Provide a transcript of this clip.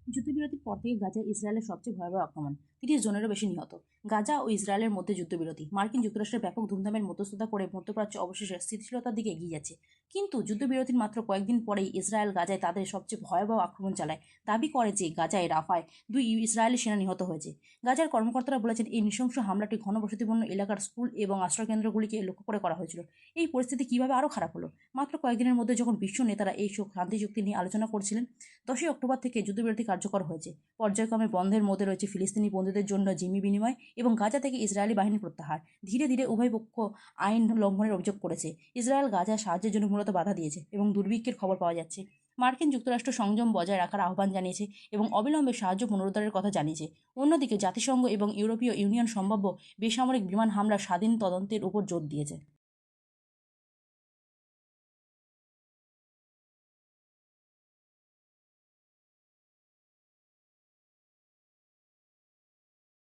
যুদ্ধবিরতির পর থেকে গাজায় ইসরায়েলের সবচেয়ে ভয়াবহ আক্রমণ, 30 জনেরও বেশি নিহত। গাজা ও ইসরায়েলের মধ্যে যুদ্ধবিরতি, মার্কিন যুক্তরাষ্ট্রের ব্যাপক ধুমধামের মধ্যস্থতা করে মধ্যপ্রাচ্য অবশেষে স্থিতিশীলতার দিকে এগিয়ে যাচ্ছে। কিন্তু যুদ্ধবিরতির মাত্র কয়েকদিন পরেই ইসরায়েল গাজায় তাদের সবচেয়ে ভয়াবহ আক্রমণ চালায়। দাবি করে যে গাজায় রাফায় 2 ইসরায়েলি সেনা নিহত হয়েছে। গাজার কর্মকর্তারা বলেছেন, এই নৃশংস হামলাটি ঘনবসতিপূর্ণ এলাকার স্কুল এবং আশ্রয়কেন্দ্রগুলিকে লক্ষ্য করে করা হয়েছিল। এই পরিস্থিতি কিভাবে আরও খারাপ হলো? মাত্র কয়েকদিনের মধ্যে যখন বিশ্ব নেতারা এই শান্তি চুক্তি নিয়ে আলোচনা করছিলেন। 10ই অক্টোবর থেকে যুদ্ধবিরতি কার্যকর হয়েছে। পর্যায়ক্রমে বন্ধের মধ্যে রয়েছে ফিলিস্তিনি বন্দীদের জন্য জিম্মি বিনিময় এবং গাজা থেকে ইসরায়েলি বাহিনী প্রত্যাহার। ধীরে ধীরে উভয় পক্ষ আইন লঙ্ঘনের অভিযোগ করেছে। ইসরায়েল গাজায় সাহায্যের জন্য মূলত বাধা দিয়েছে এবং দুর্ভিক্ষের খবর পাওয়া যাচ্ছে। মার্কিন যুক্তরাষ্ট্র সংযম বজায় রাখার আহ্বান জানিয়েছে এবং অবিলম্বে সাহায্য পুনরুদ্ধারের কথা জানিয়েছে। অন্যদিকে জাতিসংঘ এবং ইউরোপীয় ইউনিয়ন সম্ভাব্য বেসামরিক বিমান হামলার স্বাধীন তদন্তের উপর জোর দিয়েছে।